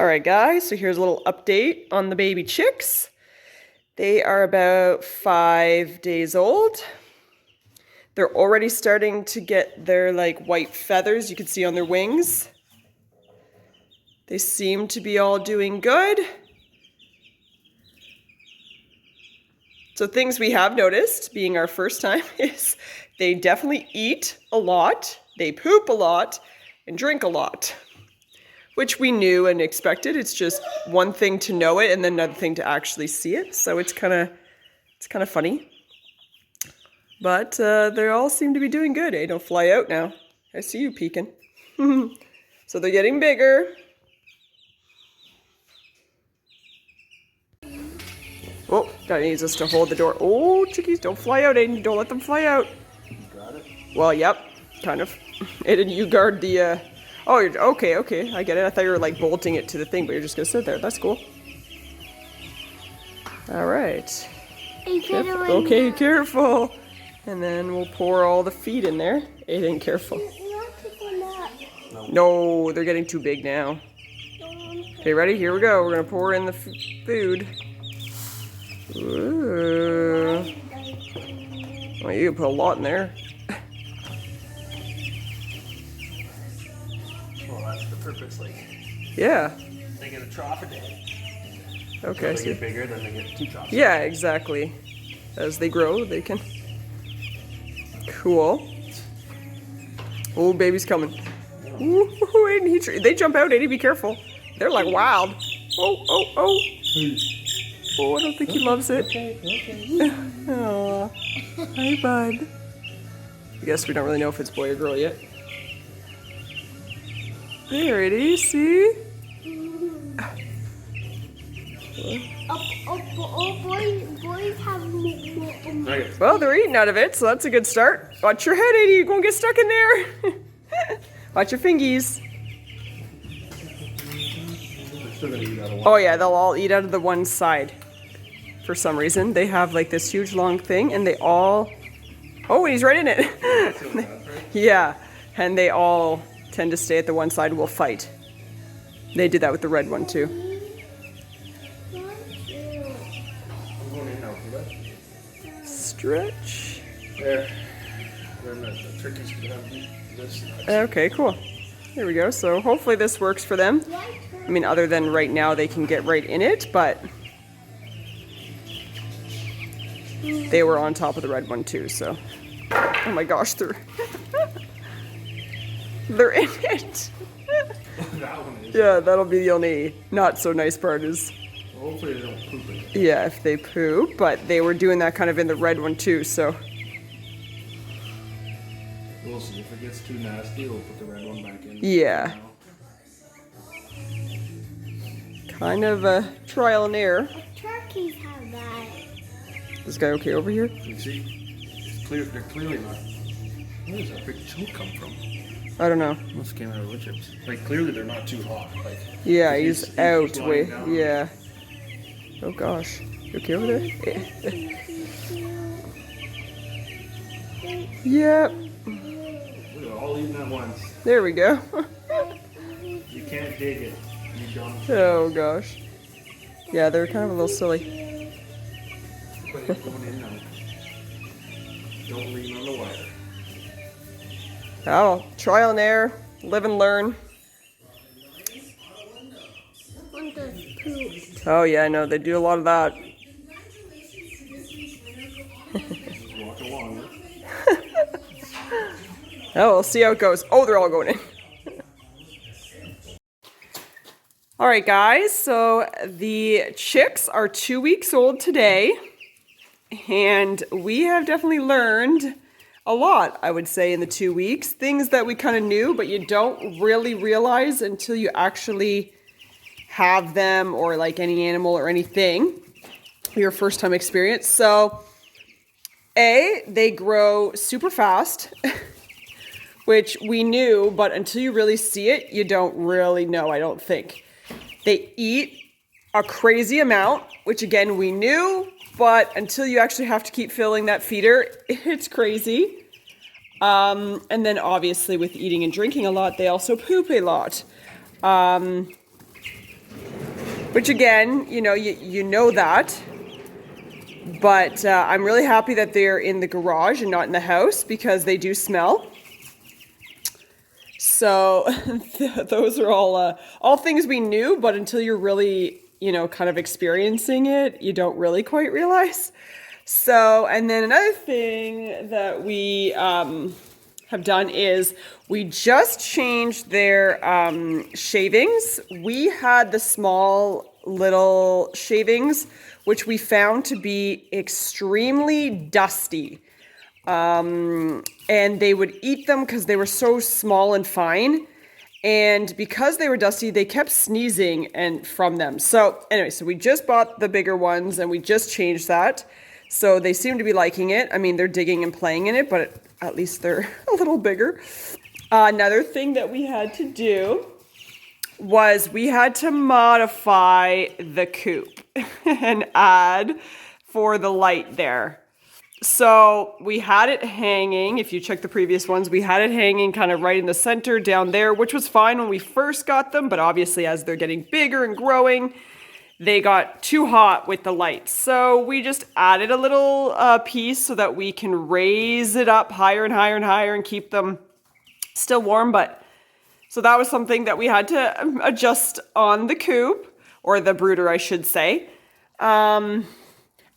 All right, guys, so here's a little update on the baby chicks. They are about 5 days old. They're already starting to get their like white feathers you can see on their wings. They seem to be all doing good. So things we have noticed, being our first time, is they definitely eat a lot, they poop a lot, and drink a lot. Which we knew and expected. It's just one thing to know it and then another thing to actually see it. So it's kind of funny. But they all seem to be doing good. Eh? Don't fly out now. I see you peeking. So they're getting bigger. Oh, that needs us to hold the door. Oh, chickies, don't fly out, Aiden. Don't let them fly out. You got it? Well, yep, kind of. Aiden, you guard the... Oh, okay, I get it. I thought you were like bolting it to the thing, but you're just gonna sit there. That's cool. All right. Okay, careful. And then we'll pour all the feed in there. Aiden, careful. No, they're getting too big now. Okay, ready? Here we go. We're gonna pour in the food. Ooh. Well, you put a lot in there. Well, that's the purpose, like. Yeah. They get a trough a day. Okay. So they get bigger, then they get 2 troughs. Yeah, exactly. As they grow, they can. Cool. Oh, baby's coming. Ooh, Aiden, they jump out, Aiden, be careful. They're like wild. Oh. Oh, I don't think he loves it. Okay. Aw. Hi, bud. I guess we don't really know if it's boy or girl yet. There it is, see? Boys have more. Well, they're eating out of it, so that's a good start. Watch your head, Eddie. You're going to get stuck in there. Watch your fingies. Oh, yeah, they'll all eat out of the one side. For some reason, they have like this huge long thing, and they all... Oh, and he's right in it. Yeah, and they all tend to stay at the one side and will fight. They did that with the red one, too. Stretch. There. Then the turkeys can have this. Okay, cool. There we go. So hopefully this works for them. I mean, other than right now they can get right in it, but they were on top of the red one too, so. Oh my gosh, they're they're in it. That one is. Yeah, that'll be the only not so nice part is. Well, hopefully they don't poop it. Yeah, if they poop, but they were doing that kind of in the red one too, so. We'll see. If it gets too nasty, we'll put the red one back in. Yeah. Kind of a trial and error. Turkeys have that. This guy okay over here? You see? It's clear. They're clearly not. Where does that big chunk come from? I don't know. Must have came out of wood chips. Like clearly they're not too hot. Like. Yeah, he's out way. Down. Yeah. Oh gosh. You okay over there? Yep. We're all eating at once. There we go. You can't dig it. You don't. Oh gosh. Yeah, they're kind of a little silly. But it's going in now. Don't lean on the wire. Oh, trial and error. Live and learn. One does poop. Oh yeah, I know. They do a lot of that. Just walk along. Oh, we'll see how it goes. Oh, they're all going in. All right, guys. So the chicks are 2 weeks old today. And we have definitely learned a lot, I would say, in the 2 weeks. Things that we kind of knew, but you don't really realize until you actually have them or like any animal or anything. Your first time experience. So, they grow super fast. Which we knew, but until you really see it, you don't really know, I don't think. They eat a crazy amount, which again, we knew, but until you actually have to keep filling that feeder, it's crazy. And then obviously with eating and drinking a lot, they also poop a lot. which again, you know that. But I'm really happy that they're in the garage and not in the house because they do smell. So those are all things we knew, but until you're really, kind of experiencing it, you don't really quite realize. So, and then another thing that we have done is we just changed their shavings. We had the small little shavings, which we found to be extremely dusty. And they would eat them because they were so small and fine. And because they were dusty, they kept sneezing from them. So anyway, so we just bought the bigger ones and we just changed that. So they seem to be liking it. I mean, they're digging and playing in it, but at least they're a little bigger. Another thing that we had to do was we had to modify the coop and add for the light there. So we had it hanging, if you check the previous ones, we had it hanging kind of right in the center down there, which was fine when we first got them, but obviously as they're getting bigger and growing, they got too hot with the lights. So we just added a little piece so that we can raise it up higher and higher and higher and keep them still warm. But so that was something that we had to adjust on the coop, or the brooder, I should say.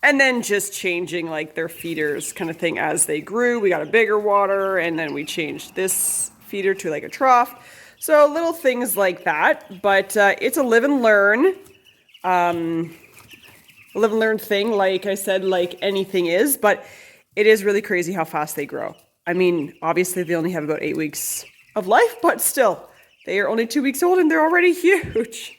And then just changing like their feeders kind of thing as they grew. We got a bigger water, and then we changed this feeder to like a trough. So little things like that, but it's a live and learn. Live and learn thing, like I said, like anything is, but it is really crazy how fast they grow. I mean, obviously they only have about 8 weeks of life, but still, they are only 2 weeks old and they're already huge.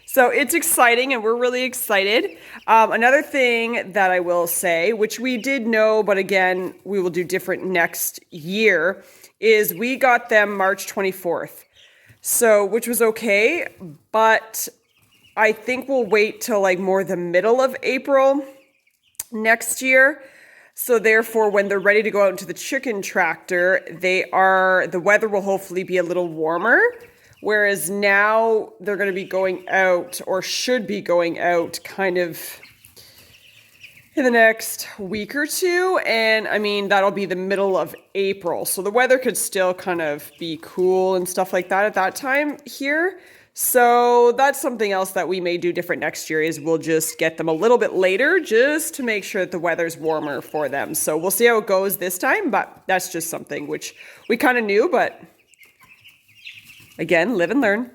So it's exciting and we're really excited. Another thing that I will say, which we did know, but again, we will do different next year, is we got them March 24th. So, which was okay, but I think we'll wait till like more the middle of April next year. So therefore, when they're ready to go out into the chicken tractor, the weather will hopefully be a little warmer. Whereas now they're going to be going out, or should be going out, kind of in the next week or two. And I mean, that'll be the middle of April. So the weather could still kind of be cool and stuff like that at that time here. So that's something else that we may do different next year, is we'll just get them a little bit later just to make sure that the weather's warmer for them. So we'll see how it goes this time, but that's just something which we kind of knew, but again, live and learn.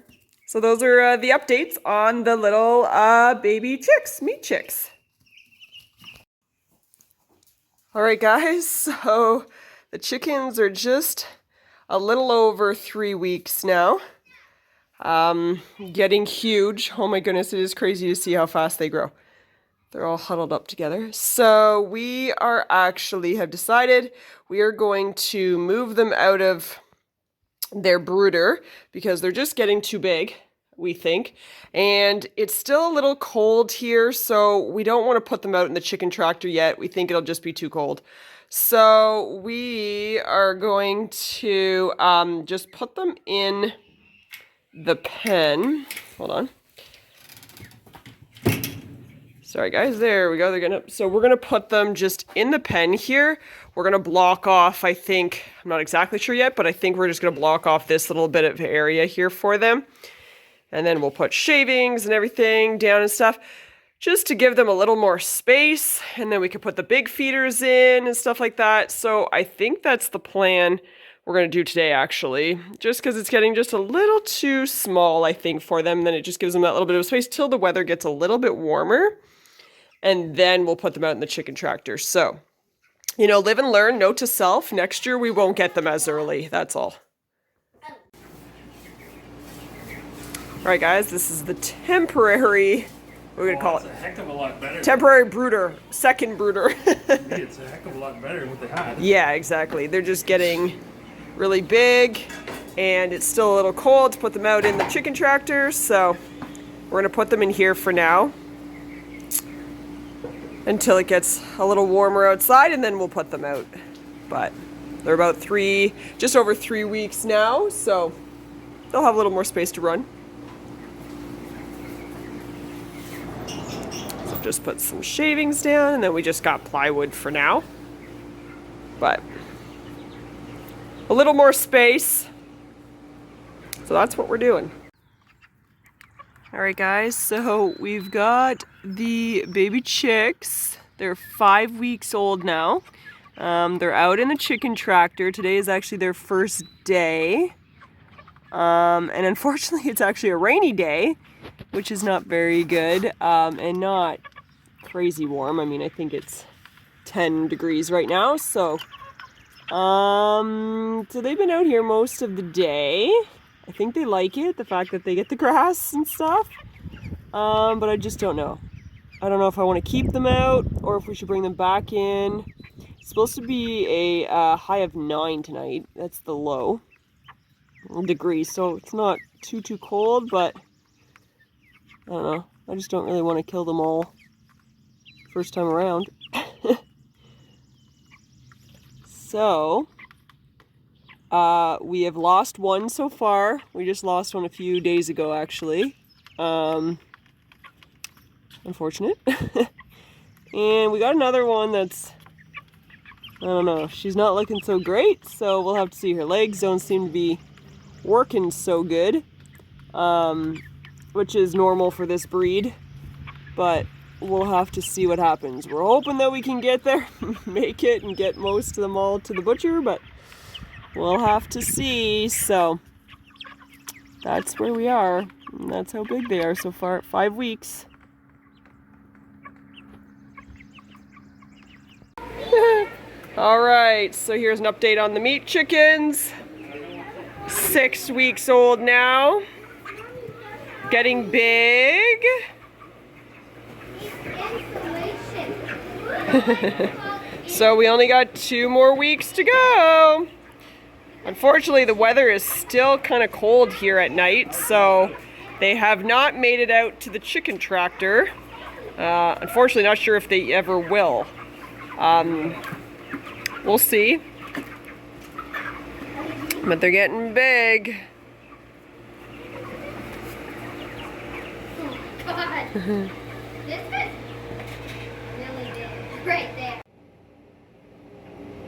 So those are the updates on the little baby chicks, meat chicks. All right, guys, so the chickens are just a little over 3 weeks now. Getting huge. Oh my goodness, it is crazy to see how fast they grow. They're all huddled up together. So we have decided we are going to move them out of their brooder because they're just getting too big, we think. And it's still a little cold here, so we don't want to put them out in the chicken tractor yet. We think it'll just be too cold. So we are going to just put them in the pen. Hold on. Sorry guys, there we go. So we're gonna put them just in the pen here. We're gonna block off, I think, I'm not exactly sure yet, but I think we're just gonna block off this little bit of area here for them. And then we'll put shavings and everything down and stuff, just to give them a little more space. And then we can put the big feeders in and stuff like that. So I think that's the plan we're going to do today, actually, just because it's getting just a little too small, I think, for them. Then it just gives them that little bit of space till the weather gets a little bit warmer, and then we'll put them out in the chicken tractor. So, live and learn, note to self, next year we won't get them as early, that's all. All right, guys, this is the temporary, what are we going to call it? It's a heck of a lot better. Temporary brooder, second brooder. It's a heck of a lot better than what they had. Yeah, exactly. They're just getting really big, and it's still a little cold to put them out in the chicken tractor, so we're going to put them in here for now until it gets a little warmer outside, and then we'll put them out. But they're about just over 3 weeks now, so they'll have a little more space to run. just put some shavings down, and then we just got plywood for now. But a little more space. So that's what we're doing. All right, guys, so we've got the baby chicks. They're 5 weeks old now. They're out in the chicken tractor. Today is actually their first day. And unfortunately, it's actually a rainy day, which is not very good, and not crazy warm. I mean, I think it's 10 degrees right now, so they've been out here most of the day. I think they like it, the fact that they get the grass and stuff, but I just don't know. I don't know if I want to keep them out or if we should bring them back in. It's supposed to be a high of 9 tonight. That's the low degrees, so it's not too cold, but I don't know. I just don't really want to kill them all first time around. So, we have lost one so far. We just lost one a few days ago, actually. Unfortunate. And we got another one that's, I don't know, she's not looking so great, so we'll have to see. Her legs don't seem to be working so good, which is normal for this breed, but we'll have to see what happens. We're hoping that we can get there, make it, and get most of them all to the butcher, but we'll have to see. So that's where we are, and that's how big they are so far at 5 weeks. All right, so here's an update on the meat chickens. 6 weeks old now, getting big. So we only got 2 more weeks to go. Unfortunately, the weather is still kind of cold here at night, so they have not made it out to the chicken tractor. Unfortunately, not sure if they ever will. We'll see. But they're getting big. Oh, God. This is really big. Right there.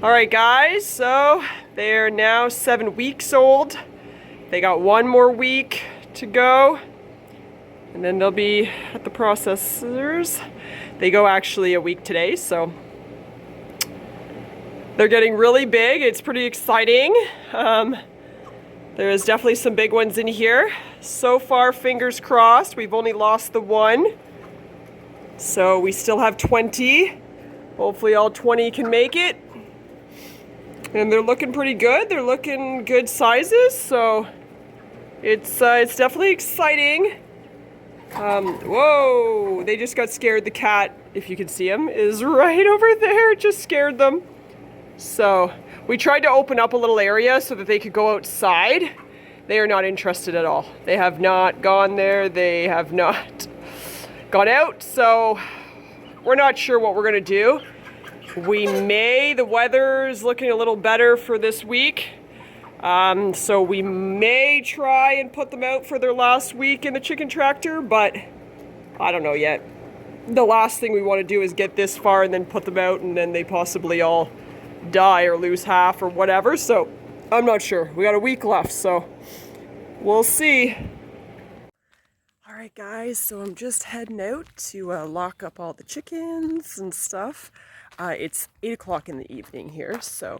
All right, guys, so they're now 7 weeks old. They got 1 more week to go, and then they'll be at the processors. They go actually a week today, so they're getting really big. It's pretty exciting. There's definitely some big ones in here. So far, fingers crossed, we've only lost the 1. So we still have 20. Hopefully all 20 can make it. And they're looking pretty good. They're looking good sizes, so it's definitely exciting. Whoa, they just got scared. The cat, if you can see him, is right over there. It just scared them. So we tried to open up a little area so that they could go outside. They are not interested at all. They have not gone there. They have not gone out. So we're not sure what we're gonna do. The weather is looking a little better for this week. So we may try and put them out for their last week in the chicken tractor, but I don't know yet. The last thing we want to do is get this far and then put them out and then they possibly all die or lose half or whatever. So I'm not sure. We got a week left, so we'll see. All right, guys, so I'm just heading out to lock up all the chickens and stuff. It's 8 o'clock in the evening here, so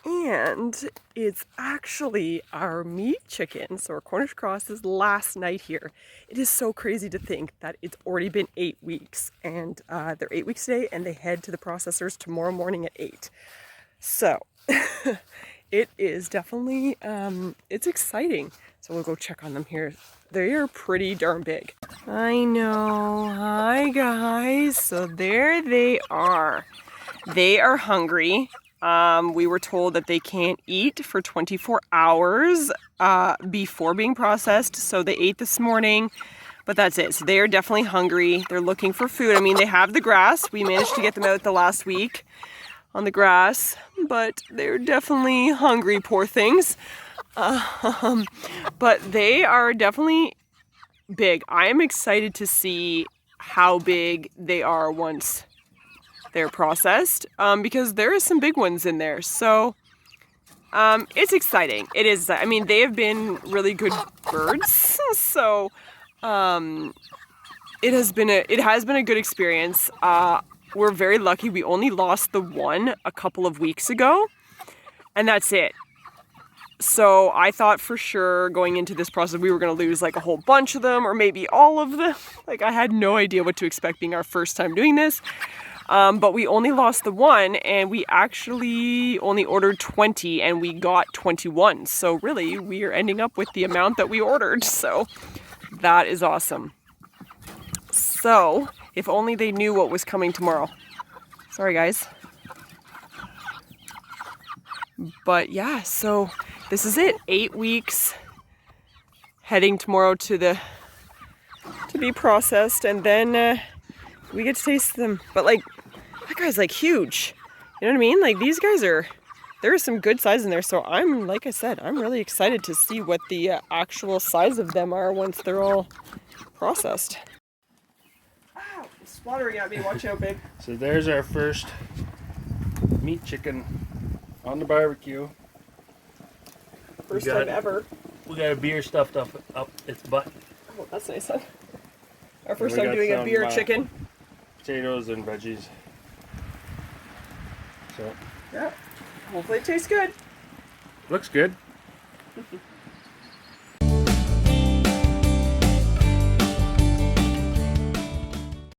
and it's actually our meat chickens, or Cornish crosses, last night here. It is so crazy to think that it's already been 8 weeks, and they're 8 weeks today, and they head to the processors tomorrow morning at 8. So it is definitely, it's exciting. So we'll go check on them here. They are pretty darn big. I know. Hi, guys. So there they are. They are hungry. We were told that they can't eat for 24 hours before being processed. So they ate this morning, but that's it. So they are definitely hungry. They're looking for food. I mean, they have the grass. We managed to get them out the last week on the grass, but they're definitely hungry, poor things. But they are definitely big. I am excited to see how big they are once they're processed, because there is some big ones in there. So it's exciting. It is. I mean, they have been really good birds, so it has been a good experience. We're very lucky. We only lost the one a couple of weeks ago, and that's it. So I thought for sure going into this process we were going to lose like a whole bunch of them, or maybe all of them. Like, I had no idea what to expect being our first time doing this. But we only lost the one, and we actually only ordered 20 and we got 21. So really we are ending up with the amount that we ordered. So that is awesome. So if only they knew what was coming tomorrow. Sorry guys. But yeah, so this is it. 8 weeks, heading tomorrow to be processed, and then we get to taste them. But like, that guy's like huge. You know what I mean? Like, these guys there is some good size in there. So like I said, I'm really excited to see what the actual size of them are once they're all processed. Ow, it's splattering at me. Watch out, babe. So there's our first meat chicken on the barbecue. First We got time ever. We got a beer stuffed up its butt. Oh, that's nice, huh? Our first we time got doing a some, beer chicken. Potatoes and veggies. So Yeah. Hopefully it tastes good. looks good.